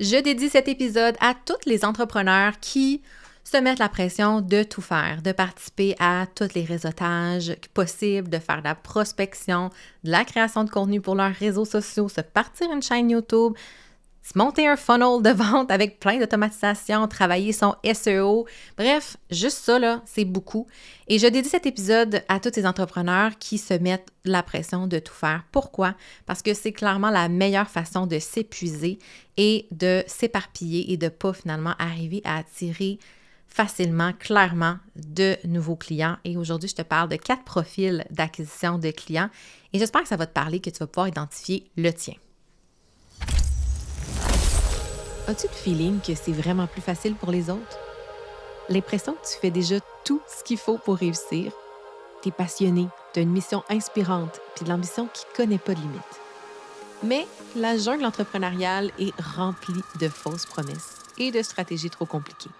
Je dédie cet épisode à tous les entrepreneurs qui se mettent la pression de tout faire, de participer à tous les réseautages possibles, de faire de la prospection, de la création de contenu pour leurs réseaux sociaux, se partir une chaîne YouTube, se monter un funnel de vente avec plein d'automatisation, travailler son SEO. Bref, juste ça, là, c'est beaucoup. Et je dédie cet épisode à tous ces entrepreneurs qui se mettent la pression de tout faire. Pourquoi? Parce que c'est clairement la meilleure façon de s'épuiser et de s'éparpiller et de ne pas finalement arriver à attirer facilement, clairement, de nouveaux clients. Et aujourd'hui, je te parle de 4 profils d'acquisition de clients et j'espère que ça va te parler, que tu vas pouvoir identifier le tien. As-tu le feeling que c'est vraiment plus facile pour les autres? L'impression que tu fais déjà tout ce qu'il faut pour réussir? T'es passionné, t'as une mission inspirante puis de l'ambition qui ne connaît pas de limite. Mais la jungle entrepreneuriale est remplie de fausses promesses et de stratégies trop compliquées.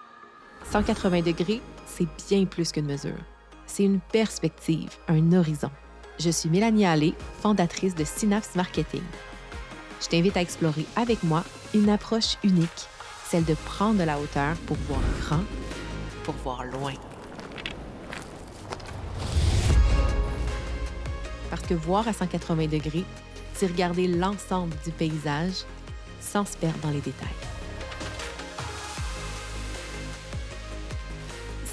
180 degrés, c'est bien plus qu'une mesure. C'est une perspective, un horizon. Je suis Mélanie Allé, fondatrice de Synapse Marketing. Je t'invite à explorer avec moi une approche unique, celle de prendre de la hauteur pour voir grand, pour voir loin. Parce que voir à 180 degrés, c'est regarder l'ensemble du paysage sans se perdre dans les détails.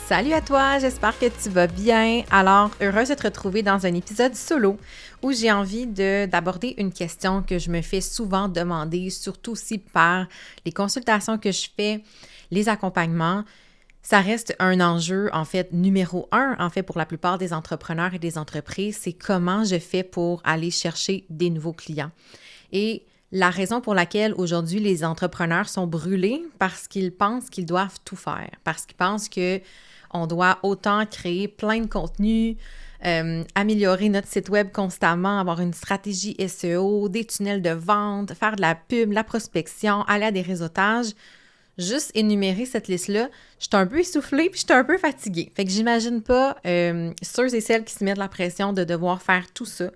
Salut à toi, j'espère que tu vas bien. Alors, heureuse de te retrouver dans un épisode solo où j'ai envie d'aborder une question que je me fais souvent demander, surtout aussi par les consultations que je fais, les accompagnements. Ça reste un enjeu, en fait, numéro 1, en fait, pour la plupart des entrepreneurs et des entreprises, c'est comment je fais pour aller chercher des nouveaux clients. Et la raison pour laquelle aujourd'hui les entrepreneurs sont brûlés, parce qu'ils pensent qu'ils doivent tout faire, parce qu'ils pensent qu'on doit autant créer plein de contenus, améliorer notre site web constamment, avoir une stratégie SEO, des tunnels de vente, faire de la pub, la prospection, aller à des réseautages. Juste énumérer cette liste-là, je suis un peu essoufflée puis je suis un peu fatiguée. Fait que j'imagine pas ceux et celles qui se mettent la pression de devoir faire tout ça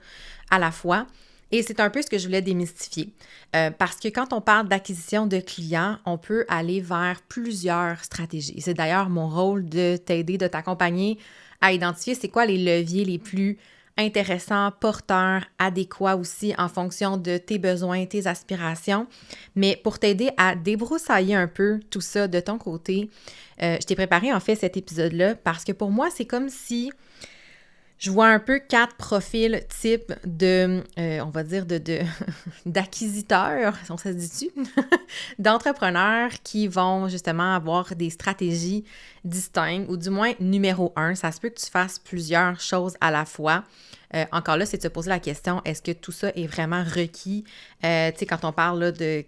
à la fois. Et c'est un peu ce que je voulais démystifier. Parce que quand on parle d'acquisition de clients, on peut aller vers plusieurs stratégies. C'est d'ailleurs mon rôle de t'aider, de t'accompagner à identifier c'est quoi les leviers les plus intéressants, porteurs, adéquats aussi en fonction de tes besoins, tes aspirations. Mais pour t'aider à débroussailler un peu tout ça de ton côté, je t'ai préparé en fait cet épisode-là parce que pour moi, c'est comme si je vois un peu 4 profils types de, on va dire, d'acquisiteurs, on se dit-tu, d'entrepreneurs qui vont justement avoir des stratégies distinctes, ou du moins numéro 1, ça se peut que tu fasses plusieurs choses à la fois. Encore là, c'est de se poser la question, est-ce que tout ça est vraiment requis? Tu sais, quand on parle là, de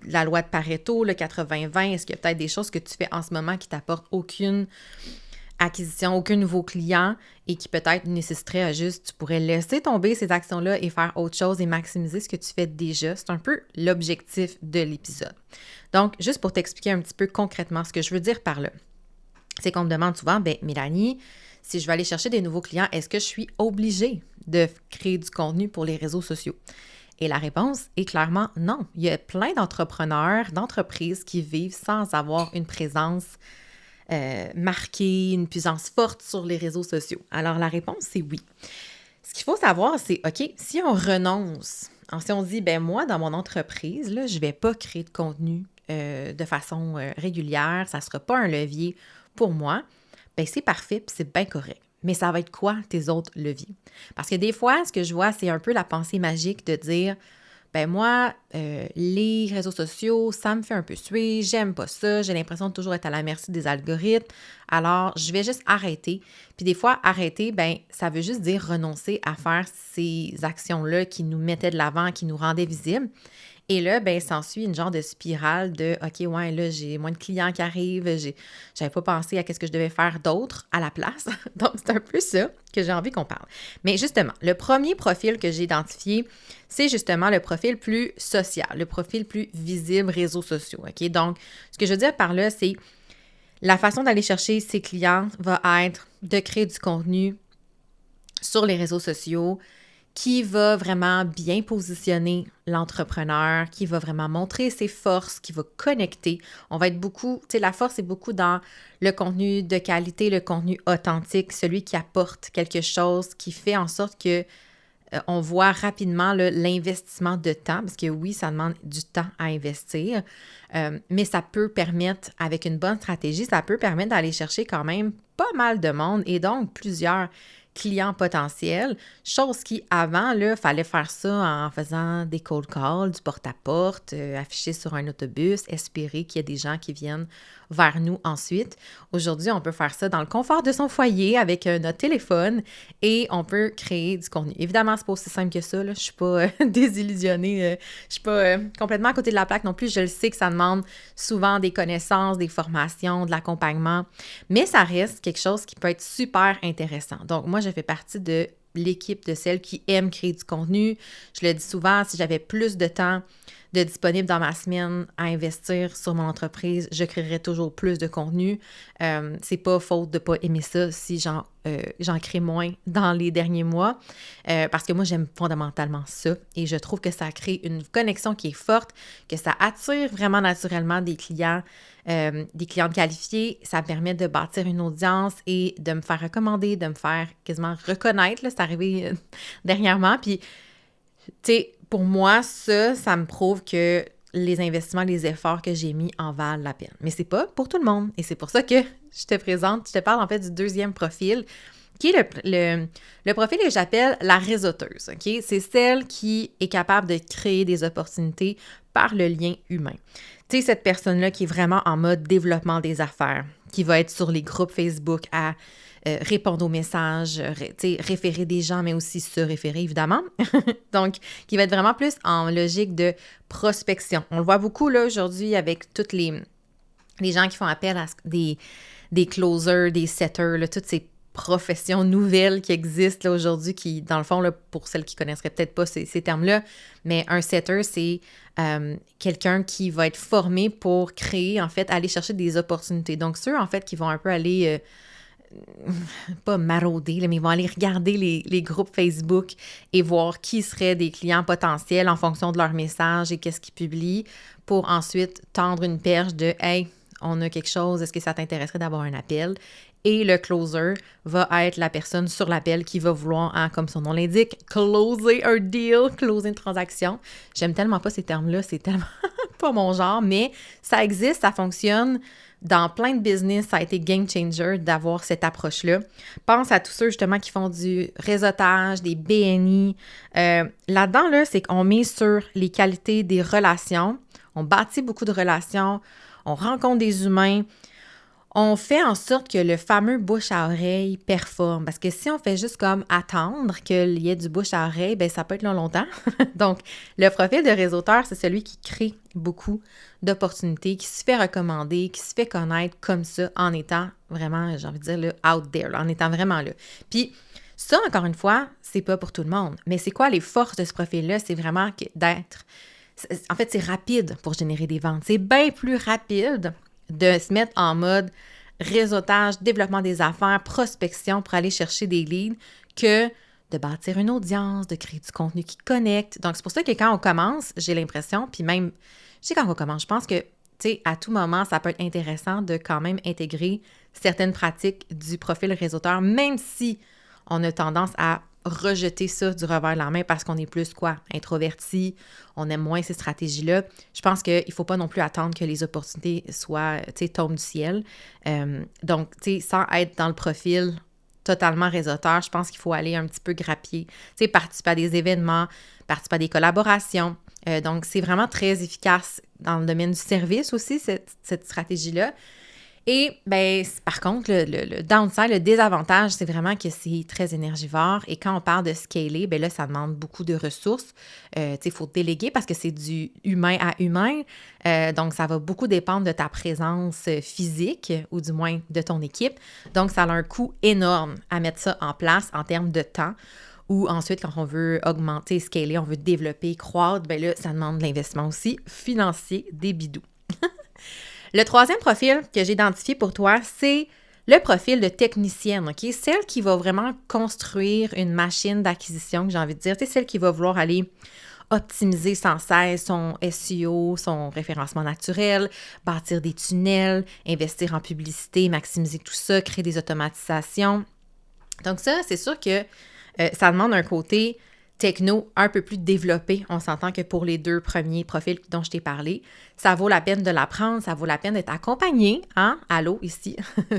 la loi de Pareto, le 80-20, est-ce qu'il y a peut-être des choses que tu fais en ce moment qui t'apportent aucune acquisition, aucun nouveau client et qui peut-être nécessiterait à juste, tu pourrais laisser tomber ces actions-là et faire autre chose et maximiser ce que tu fais déjà. C'est un peu l'objectif de l'épisode. Donc, juste pour t'expliquer un petit peu concrètement ce que je veux dire par là, c'est qu'on me demande souvent, bien, Mélanie, si je veux aller chercher des nouveaux clients, est-ce que je suis obligée de créer du contenu pour les réseaux sociaux? Et la réponse est clairement non. Il y a plein d'entrepreneurs, d'entreprises qui vivent sans avoir une présence marquée, une puissance forte sur les réseaux sociaux. Alors, la réponse, c'est oui. Ce qu'il faut savoir, c'est, OK, si on renonce, si on dit, ben moi, dans mon entreprise, là, je ne vais pas créer de contenu de façon régulière, ça ne sera pas un levier pour moi, ben c'est parfait, puis c'est bien correct. Mais ça va être quoi tes autres leviers? Parce que des fois, ce que je vois, c'est un peu la pensée magique de dire, ben moi, les réseaux sociaux, ça me fait un peu suer, j'aime pas ça, j'ai l'impression de toujours être à la merci des algorithmes, alors je vais juste arrêter. Puis des fois, arrêter, ben ça veut juste dire renoncer à faire ces actions-là qui nous mettaient de l'avant, qui nous rendaient visibles. Et là, ben s'ensuit une genre de spirale de « OK, ouais, là, j'ai moins de clients qui arrivent, j'avais pas pensé à qu'est-ce que je devais faire d'autre à la place. » Donc, c'est un peu ça que j'ai envie qu'on parle. Mais justement, le premier profil que j'ai identifié, c'est justement le profil plus social, le profil plus visible réseaux sociaux. OK? Donc, ce que je veux dire par là, c'est la façon d'aller chercher ses clients va être de créer du contenu sur les réseaux sociaux qui va vraiment bien positionner l'entrepreneur, qui va vraiment montrer ses forces, qui va connecter. On va être beaucoup, tu sais, la force est beaucoup dans le contenu de qualité, le contenu authentique, celui qui apporte quelque chose, qui fait en sorte que on voit rapidement là, l'investissement de temps, parce que oui, ça demande du temps à investir, mais ça peut permettre, avec une bonne stratégie, ça peut permettre d'aller chercher quand même pas mal de monde et donc plusieurs clients potentiels, chose qui, avant, il fallait faire ça en faisant des cold calls, du porte-à-porte, afficher sur un autobus, espérer qu'il y ait des gens qui viennent vers nous ensuite. Aujourd'hui, on peut faire ça dans le confort de son foyer avec notre téléphone et on peut créer du contenu. Évidemment, c'est pas aussi simple que ça, là. Je suis pas désillusionnée, je suis pas complètement à côté de la plaque non plus. Je le sais que ça demande souvent des connaissances, des formations, de l'accompagnement, mais ça reste quelque chose qui peut être super intéressant. Donc, moi, je fais partie de l'équipe de celles qui aiment créer du contenu. Je le dis souvent, si j'avais plus de temps de disponible dans ma semaine à investir sur mon entreprise, je créerais toujours plus de contenu. C'est pas faute de pas aimer ça si j'en crée moins dans les derniers mois, parce que moi, j'aime fondamentalement ça et je trouve que ça crée une connexion qui est forte, que ça attire vraiment naturellement des clients qualifiés. Ça permet de bâtir une audience et de me faire recommander, de me faire quasiment reconnaître. Là, c'est arrivé dernièrement. Puis, tu sais, pour moi, ça me prouve que les investissements, les efforts que j'ai mis en valent la peine. Mais c'est pas pour tout le monde. Et c'est pour ça que je te parle en fait du deuxième profil, qui est le profil que j'appelle la réseauteuse. OK? C'est celle qui est capable de créer des opportunités par le lien humain. Tu sais, cette personne-là qui est vraiment en mode développement des affaires, qui va être sur les groupes Facebook à répondre aux messages, référer des gens, mais aussi se référer, évidemment. Donc, qui va être vraiment plus en logique de prospection. On le voit beaucoup, là, aujourd'hui, avec toutes les gens qui font appel à des closers, des setters, là, toutes ces professions nouvelles qui existent là, aujourd'hui, qui, dans le fond, là, pour celles qui ne connaisseraient peut-être pas ces termes-là, mais un setter, c'est quelqu'un qui va être formé pour créer, en fait, aller chercher des opportunités. Donc, ceux, en fait, qui vont un peu aller... pas marauder, là, mais ils vont aller regarder les groupes Facebook et voir qui seraient des clients potentiels en fonction de leur message et qu'est-ce qu'ils publient pour ensuite tendre une perche de « Hey, on a quelque chose, est-ce que ça t'intéresserait d'avoir un appel? » Et le closer va être la personne sur l'appel qui va vouloir, comme son nom l'indique, closer un deal, closer une transaction. J'aime tellement pas ces termes-là, c'est tellement pas mon genre, mais ça existe, ça fonctionne. Dans plein de business, ça a été game changer d'avoir cette approche-là. Pense à tous ceux justement qui font du réseautage, des BNI. Là-dedans, là, c'est qu'on met sur les qualités des relations. On bâtit beaucoup de relations. On rencontre des humains. On fait en sorte que le fameux bouche à oreille performe. Parce que si on fait juste comme attendre qu'il y ait du bouche à oreille, bien, ça peut être longtemps. Donc, le profil de réseauteur, c'est celui qui crée beaucoup d'opportunités, qui se fait recommander, qui se fait connaître comme ça en étant vraiment, j'ai envie de dire, là, out there, là, en étant vraiment là. Puis, ça, encore une fois, c'est pas pour tout le monde. Mais c'est quoi les forces de ce profil-là? C'est vraiment d'être... En fait, c'est rapide pour générer des ventes. C'est bien plus rapide de se mettre en mode réseautage, développement des affaires, prospection pour aller chercher des leads que de bâtir une audience, de créer du contenu qui connecte. Donc, c'est pour ça que quand on commence, j'ai l'impression, puis même, je sais quand on commence, je pense que, tu sais, à tout moment, ça peut être intéressant de quand même intégrer certaines pratiques du profil réseauteur, même si on a tendance à rejeter ça du revers de la main parce qu'on est plus, introverti, on aime moins ces stratégies-là. Je pense qu'il ne faut pas non plus attendre que les opportunités soient, tombent du ciel. Donc, sans être dans le profil totalement réseauteur, je pense qu'il faut aller un petit peu grappiller, participer à des événements, participer à des collaborations. Donc, c'est vraiment très efficace dans le domaine du service aussi, cette stratégie-là. Et ben, par contre, le downside, le désavantage, c'est vraiment que c'est très énergivore. Et quand on parle de scaler, ben là, ça demande beaucoup de ressources. Il faut déléguer parce que c'est du humain à humain. Donc, ça va beaucoup dépendre de ta présence physique ou du moins de ton équipe. Donc, ça a un coût énorme à mettre ça en place en termes de temps. Ou ensuite, quand on veut augmenter, scaler, on veut développer, croître, ben là, ça demande de l'investissement aussi financier, des bidous. Le troisième profil que j'ai identifié pour toi, c'est Le profil de technicienne, OK? Celle qui va vraiment construire une machine d'acquisition, que j'ai envie de dire. C'est celle qui va vouloir aller optimiser sans cesse son SEO, son référencement naturel, bâtir des tunnels, investir en publicité, maximiser tout ça, créer des automatisations. Donc ça, c'est sûr que ça demande un côté techno un peu plus développé. On s'entend que pour les 2 premiers profils dont je t'ai parlé, ça vaut la peine de l'apprendre, ça vaut la peine d'être accompagné, hein? Allô, ici.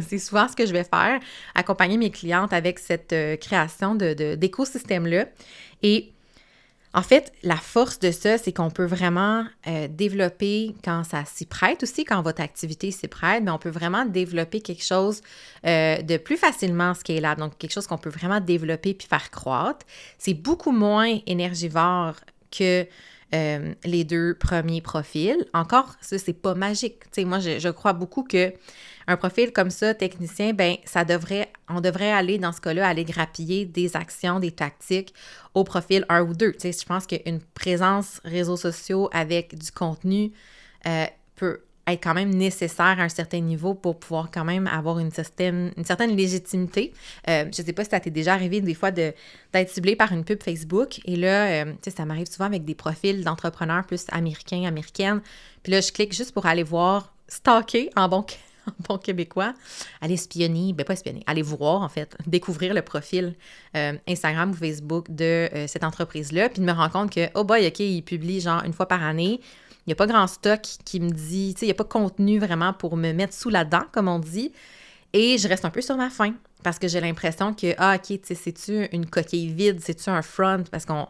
C'est souvent ce que je vais faire, accompagner mes clientes avec cette création d'écosystème-là. Et en fait, la force de ça, c'est qu'on peut vraiment développer quand ça s'y prête aussi, quand votre activité s'y prête, mais on peut vraiment développer quelque chose de plus facilement scalable, donc quelque chose qu'on peut vraiment développer puis faire croître. C'est beaucoup moins énergivore que les 2 premiers profils. Encore, ça, c'est pas magique. Tu sais, moi, je crois beaucoup que un profil comme ça, technicien, ben on devrait aller, dans ce cas-là, aller grappiller des actions, des tactiques au profil 1 ou 2. Tu sais, je pense qu'une présence réseaux sociaux avec du contenu peut être quand même nécessaire à un certain niveau pour pouvoir quand même avoir une certaine légitimité. Je ne sais pas si ça t'est déjà arrivé des fois d'être ciblé par une pub Facebook. Et là, tu sais, ça m'arrive souvent avec des profils d'entrepreneurs plus américaines. Puis là, je clique juste pour aller voir, stalker en bon québécois, aller espionner, ben pas espionner, aller voir en fait, découvrir le profil Instagram ou Facebook de cette entreprise-là, puis de me rendre compte que, oh boy, OK, il publie genre une fois par année, il n'y a pas grand stock qui me dit, tu sais, il n'y a pas de contenu vraiment pour me mettre sous la dent, comme on dit, et je reste un peu sur ma faim, parce que j'ai l'impression que, OK, tu sais, c'est-tu une coquille vide, c'est-tu un front, parce qu'on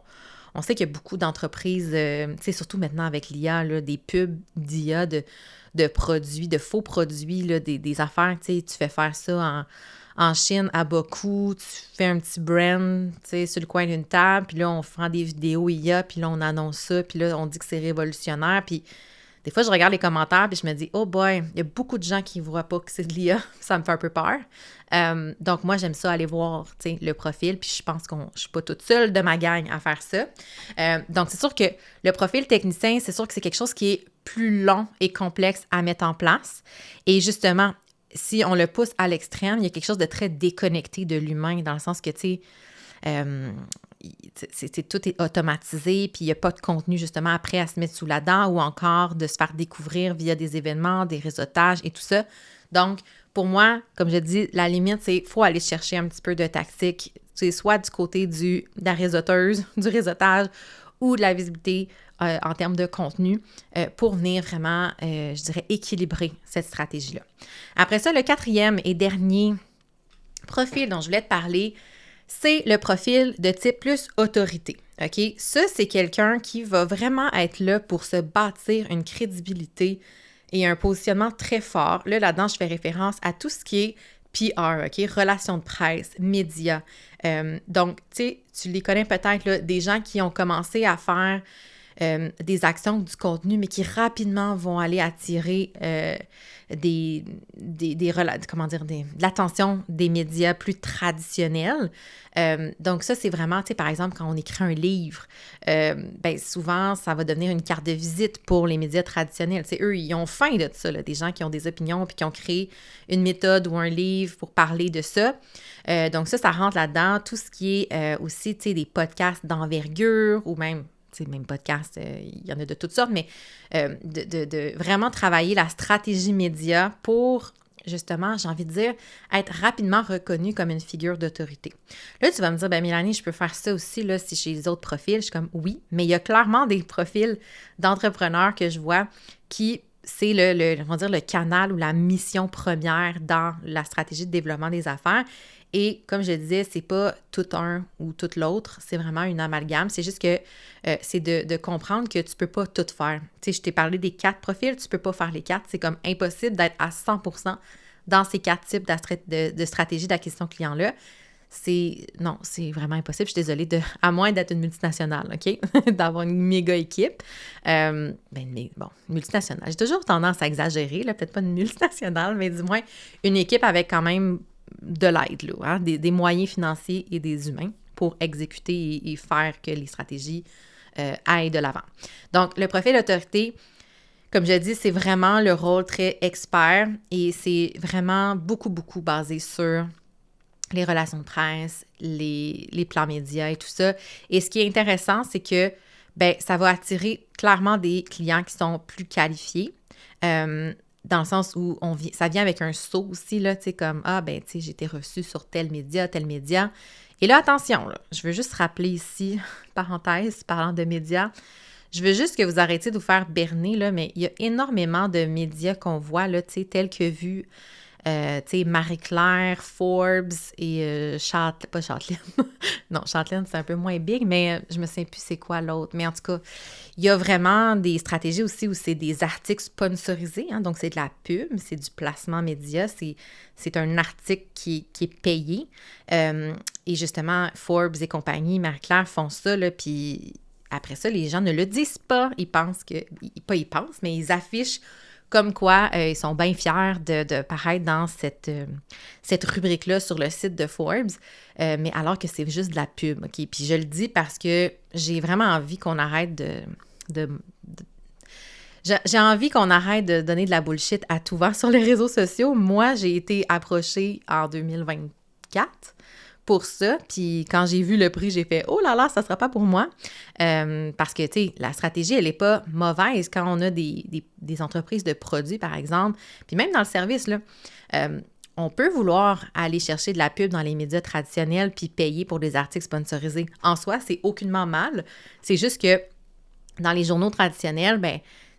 sait qu'il y a beaucoup d'entreprises, tu sais, surtout maintenant avec l'IA, là, des pubs d'IA, de produits, de faux produits, là, des affaires, tu sais, tu fais faire ça en Chine à bas coût, tu fais un petit brand, tu sais, sur le coin d'une table, puis là, on prend des vidéos IA, puis là, on annonce ça, puis là, on dit que c'est révolutionnaire, puis des fois, je regarde les commentaires, puis je me dis, oh boy, il y a beaucoup de gens qui ne voient pas que c'est de l'IA, ça me fait un peu peur. Donc, moi, j'aime ça aller voir, tu sais, le profil, puis je pense que je ne suis pas toute seule de ma gang à faire ça. Donc, c'est sûr que le profil technicien, c'est sûr que c'est quelque chose qui est plus long et complexe à mettre en place. Et justement, si on le pousse à l'extrême, il y a quelque chose de très déconnecté de l'humain, dans le sens que, tu sais, tout est automatisé, puis il n'y a pas de contenu justement après à se mettre sous la dent ou encore de se faire découvrir via des événements, des réseautages et tout ça. Donc, pour moi, comme je dis, la limite, c'est qu'il faut aller chercher un petit peu de tactique, tu sais, soit du côté de la réseauteuse, du réseautage ou de la visibilité en termes de contenu pour venir vraiment, je dirais, équilibrer cette stratégie-là. Après ça, le 4e et dernier profil dont je voulais te parler, c'est le profil de type plus autorité. OK? Ça, c'est quelqu'un qui va vraiment être là pour se bâtir une crédibilité et un positionnement très fort. Là-dedans, je fais référence à tout ce qui est PR, OK? Relations de presse, médias. Donc, tu sais, tu les connais peut-être, là, des gens qui ont commencé à faire des actions, du contenu, mais qui rapidement vont aller attirer de l'attention des médias plus traditionnels. Donc ça, c'est vraiment, tu sais, par exemple, quand on écrit un livre, ben souvent, ça va devenir une carte de visite pour les médias traditionnels. Tu sais, eux, ils ont faim de ça, là, des gens qui ont des opinions puis qui ont créé une méthode ou un livre pour parler de ça. Donc ça rentre là-dedans. Tout ce qui est aussi, tu sais, des podcasts d'envergure ou même podcast, il y en a de toutes sortes, mais de vraiment travailler la stratégie média pour, justement, j'ai envie de dire, être rapidement reconnu comme une figure d'autorité. Là, tu vas me dire, ben Mélanie, je peux faire ça aussi, là, si j'ai les autres profils. Je suis comme, oui, mais il y a clairement des profils d'entrepreneurs que je vois qui c'est on va dire, le canal ou la mission première dans la stratégie de développement des affaires. Et comme je disais, c'est pas tout un ou tout l'autre, c'est vraiment une amalgame. C'est juste que c'est de comprendre que tu peux pas tout faire. Tu sais, je t'ai parlé des 4 profils, tu peux pas faire les 4. C'est comme impossible d'être à 100% dans ces 4 types de stratégie d'acquisition client-là. Non, c'est vraiment impossible. Je suis désolée, à moins d'être une multinationale, OK? D'avoir une méga équipe. Multinationale. J'ai toujours tendance à exagérer, là, peut-être pas une multinationale, mais du moins une équipe avec quand même de l'aide, là, hein? Des moyens financiers et des humains pour exécuter et faire que les stratégies aillent de l'avant. Donc, le profil autorité, Comme je dis, c'est vraiment le rôle très expert et c'est vraiment beaucoup, beaucoup basé sur les relations de presse, les plans médias et tout ça. Et ce qui est intéressant, c'est que ça va attirer clairement des clients qui sont plus qualifiés, dans le sens où ça vient avec un saut aussi, là, tu sais, comme, j'ai été reçu sur tel média, tel média. Et là, attention, là, je veux juste rappeler ici, parenthèse, parlant de médias, je veux juste que vous arrêtiez de vous faire berner, là, mais il y a énormément de médias qu'on voit, là, tu sais, tels que vus, tu sais, Marie-Claire, Forbes et pas Châtelaine. Non, Châtelaine, c'est un peu moins big, mais je me souviens plus c'est quoi l'autre. Mais en tout cas, il y a vraiment des stratégies aussi où c'est des articles sponsorisés, hein, donc c'est de la pub, c'est du placement média, c'est un article qui est payé. Et justement, Forbes et compagnie, Marie-Claire font ça, là, puis après ça, les gens ne le disent pas. Ils pensent que... Pas ils pensent, mais ils affichent comme quoi ils sont bien fiers de paraître dans cette rubrique-là sur le site de Forbes, mais alors que c'est juste de la pub, OK? Puis je le dis parce que j'ai vraiment envie qu'on arrête j'ai envie qu'on arrête de donner de la bullshit à tout va sur les réseaux sociaux. Moi, j'ai été approchée en 2024 pour ça. Puis quand j'ai vu le prix, j'ai fait « Oh là là, ça sera pas pour moi! Parce que, tu sais, la stratégie, elle n'est pas mauvaise quand on a des entreprises de produits, par exemple. Puis même dans le service, là, on peut vouloir aller chercher de la pub dans les médias traditionnels puis payer pour des articles sponsorisés. En soi, c'est aucunement mal. C'est juste que dans les journaux traditionnels, tu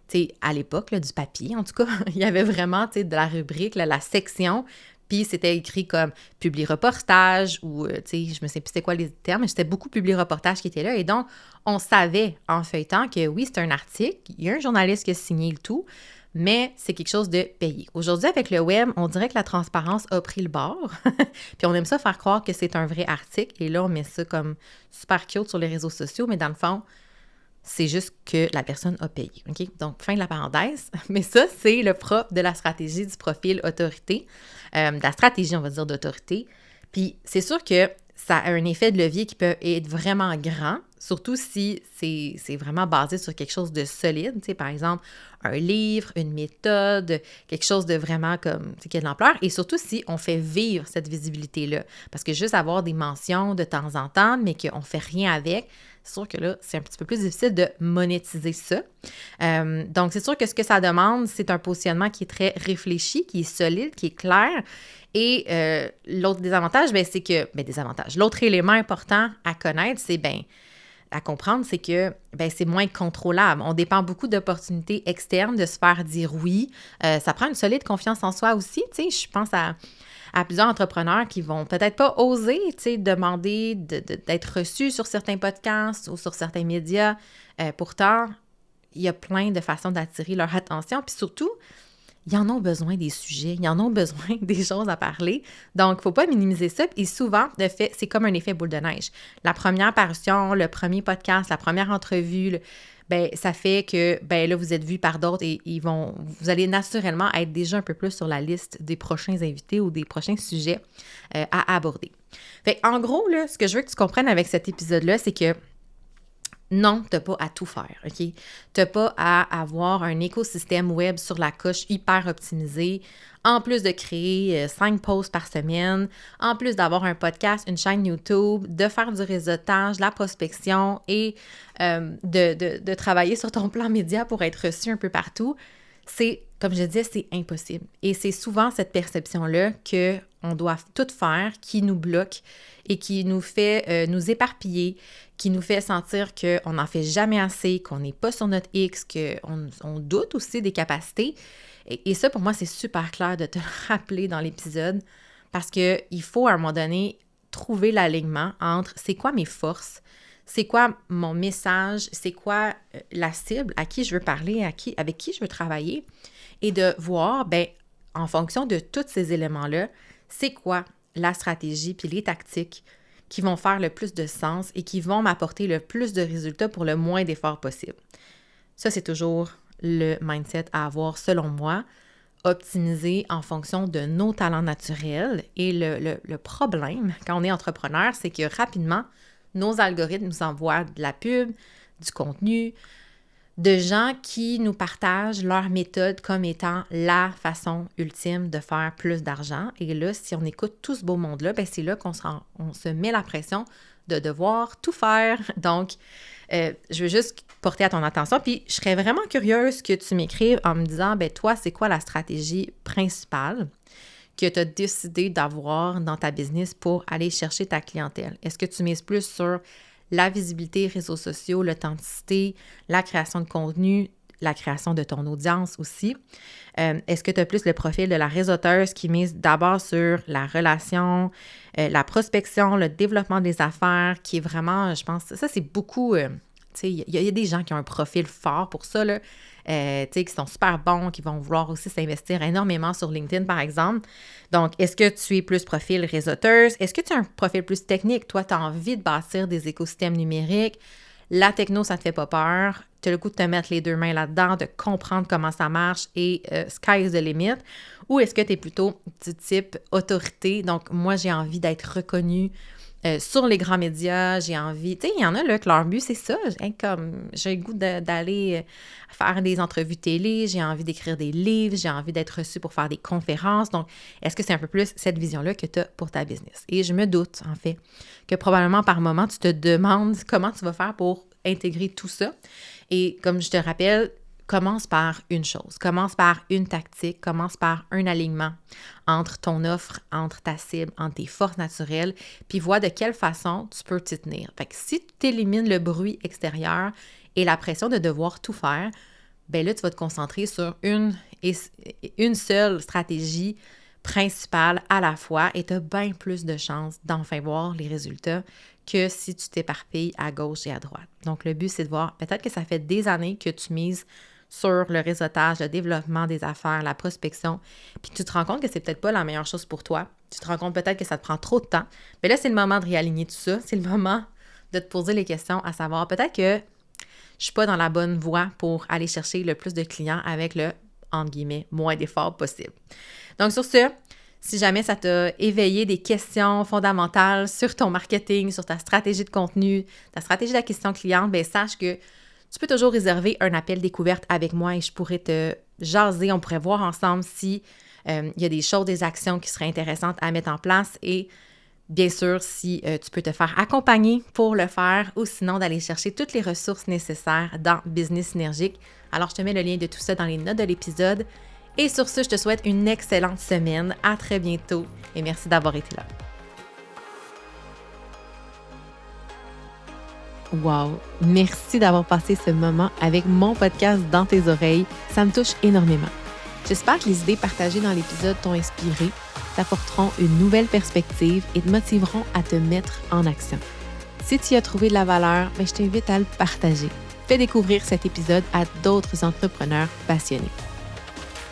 sais, à l'époque, là, du papier, en tout cas, il y avait vraiment, tu sais, de la rubrique, là, la section, puis c'était écrit comme « publi-reportage » ou, tu sais, je me sais plus c'était quoi les termes, mais c'était beaucoup publi-reportage qui était là. Et donc, on savait en feuilletant que oui, c'est un article, il y a un journaliste qui a signé le tout, mais c'est quelque chose de payé. Aujourd'hui, avec le web, on dirait que la transparence a pris le bord, puis on aime ça faire croire que c'est un vrai article, et là, on met ça comme super cute sur les réseaux sociaux, mais dans le fond, c'est juste que la personne a payé, OK? Donc, fin de la parenthèse. Mais ça, c'est le propre de la stratégie du profil autorité, de la stratégie, on va dire, d'autorité. Puis, c'est sûr que ça a un effet de levier qui peut être vraiment grand, surtout si c'est vraiment basé sur quelque chose de solide, tu sais, par exemple, un livre, une méthode, quelque chose de vraiment comme, tu sais, qui a de l'ampleur, et surtout si on fait vivre cette visibilité-là. Parce que juste avoir des mentions de temps en temps, mais qu'on ne fait rien avec, c'est sûr que là, c'est un petit peu plus difficile de monétiser ça. Donc, c'est sûr que ce que ça demande, c'est un positionnement qui est très réfléchi, qui est solide, qui est clair. Et l'autre désavantage, c'est que... L'autre élément important à connaître, c'est à comprendre, c'est que c'est moins contrôlable. On dépend beaucoup d'opportunités externes, de se faire dire oui. Ça prend une solide confiance en soi aussi. Tu sais, je pense à plusieurs entrepreneurs qui vont peut-être pas oser, tu sais, demander d'être reçus sur certains podcasts ou sur certains médias. Pourtant, il y a plein de façons d'attirer leur attention. Puis surtout, ils en ont besoin des sujets, ils en ont besoin des choses à parler. Donc, il ne faut pas minimiser ça. Et souvent, de fait, c'est comme un effet boule de neige. La première parution, le premier podcast, la première entrevue, ça fait que là, vous êtes vu par d'autres et vous allez naturellement être déjà un peu plus sur la liste des prochains invités ou des prochains sujets à aborder. Fait en gros, là, ce que je veux que tu comprennes avec cet épisode-là, c'est que non, tu n'as pas à tout faire, OK? Tu n'as pas à avoir un écosystème web sur la coche hyper optimisé, en plus de créer 5 posts par semaine, en plus d'avoir un podcast, une chaîne YouTube, de faire du réseautage, de la prospection et de travailler sur ton plan média pour être reçu un peu partout. C'est, comme je disais, c'est impossible. Et c'est souvent cette perception-là qu'on doit tout faire qui nous bloque et qui nous fait nous éparpiller, qui nous fait sentir qu'on n'en fait jamais assez, qu'on n'est pas sur notre X, qu'on doute aussi des capacités. Et ça, pour moi, c'est super clair de te le rappeler dans l'épisode parce qu'il faut, à un moment donné, trouver l'alignement entre c'est quoi mes forces, c'est quoi mon message, c'est quoi la cible, à qui je veux parler, avec qui je veux travailler, et de voir, en fonction de tous ces éléments-là, c'est quoi la stratégie puis les tactiques qui vont faire le plus de sens et qui vont m'apporter le plus de résultats pour le moins d'efforts possible. Ça, c'est toujours le mindset à avoir, selon moi, optimiser en fonction de nos talents naturels. Et le problème, quand on est entrepreneur, c'est que rapidement, nos algorithmes nous envoient de la pub, du contenu, de gens qui nous partagent leur méthode comme étant la façon ultime de faire plus d'argent. Et là, si on écoute tout ce beau monde-là, ben c'est là qu'on se met la pression de devoir tout faire. Donc, je veux juste porter à ton attention. Puis, je serais vraiment curieuse que tu m'écrives en me disant, ben toi, c'est quoi la stratégie principale que tu as décidé d'avoir dans ta business pour aller chercher ta clientèle? Est-ce que tu mises plus sur la visibilité, réseaux sociaux, l'authenticité, la création de contenu, la création de ton audience aussi? Est-ce que tu as plus le profil de la réseauteuse qui mise d'abord sur la relation, la prospection, le développement des affaires, qui est vraiment, je pense, ça c'est beaucoup, tu sais, il y a des gens qui ont un profil fort pour ça, là, tu sais, qui sont super bons, qui vont vouloir aussi s'investir énormément sur LinkedIn, par exemple. Donc, est-ce que tu es plus profil réseauteuse? Est-ce que tu as un profil plus technique? Toi, tu as envie de bâtir des écosystèmes numériques. La techno, ça ne te fait pas peur. Tu as le goût de te mettre les deux mains là-dedans, de comprendre comment ça marche et sky is the limit. Ou est-ce que tu es plutôt du type autorité? Donc, moi, j'ai envie d'être reconnue sur les grands médias, j'ai envie... Tu sais, il y en a là que leur but, c'est ça. Comme j'ai le goût d'aller faire des entrevues télé, j'ai envie d'écrire des livres, j'ai envie d'être reçue pour faire des conférences. Donc, est-ce que c'est un peu plus cette vision-là que tu as pour ta business? Et je me doute, en fait, que probablement par moment, tu te demandes comment tu vas faire pour intégrer tout ça. Et comme je te rappelle, commence par une chose, commence par une tactique, commence par un alignement entre ton offre, entre ta cible, entre tes forces naturelles, puis vois de quelle façon tu peux t'y tenir. Fait que si tu élimines le bruit extérieur et la pression de devoir tout faire, bien là, tu vas te concentrer sur une seule stratégie principale à la fois et tu as bien plus de chances d'enfin voir les résultats que si tu t'éparpilles à gauche et à droite. Donc, le but, c'est de voir, peut-être que ça fait des années que tu mises sur le réseautage, le développement des affaires, la prospection, puis tu te rends compte que c'est peut-être pas la meilleure chose pour toi. Tu te rends compte peut-être que ça te prend trop de temps. Mais là, c'est le moment de réaligner tout ça. C'est le moment de te poser les questions à savoir, peut-être que je suis pas dans la bonne voie pour aller chercher le plus de clients avec le, entre guillemets, moins d'efforts possible. Donc, sur ce, si jamais ça t'a éveillé des questions fondamentales sur ton marketing, sur ta stratégie de contenu, ta stratégie d'acquisition client, bien, sache que tu peux toujours réserver un appel découverte avec moi et je pourrais te jaser. On pourrait voir ensemble si il y a des choses, des actions qui seraient intéressantes à mettre en place et bien sûr, si tu peux te faire accompagner pour le faire ou sinon d'aller chercher toutes les ressources nécessaires dans Business Synergique. Alors, je te mets le lien de tout ça dans les notes de l'épisode. Et sur ce, je te souhaite une excellente semaine. À très bientôt et merci d'avoir été là. Wow! Merci d'avoir passé ce moment avec mon podcast dans tes oreilles. Ça me touche énormément. J'espère que les idées partagées dans l'épisode t'ont inspiré, t'apporteront une nouvelle perspective et te motiveront à te mettre en action. Si tu y as trouvé de la valeur, je t'invite à le partager. Fais découvrir cet épisode à d'autres entrepreneurs passionnés.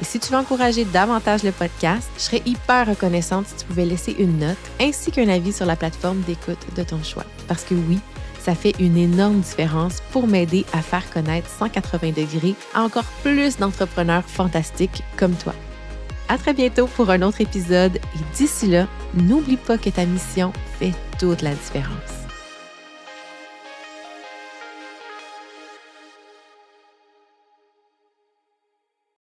Et si tu veux encourager davantage le podcast, je serais hyper reconnaissante si tu pouvais laisser une note ainsi qu'un avis sur la plateforme d'écoute de ton choix. Parce que oui, ça fait une énorme différence pour m'aider à faire connaître 180 degrés à encore plus d'entrepreneurs fantastiques comme toi. À très bientôt pour un autre épisode et d'ici là, n'oublie pas que ta mission fait toute la différence.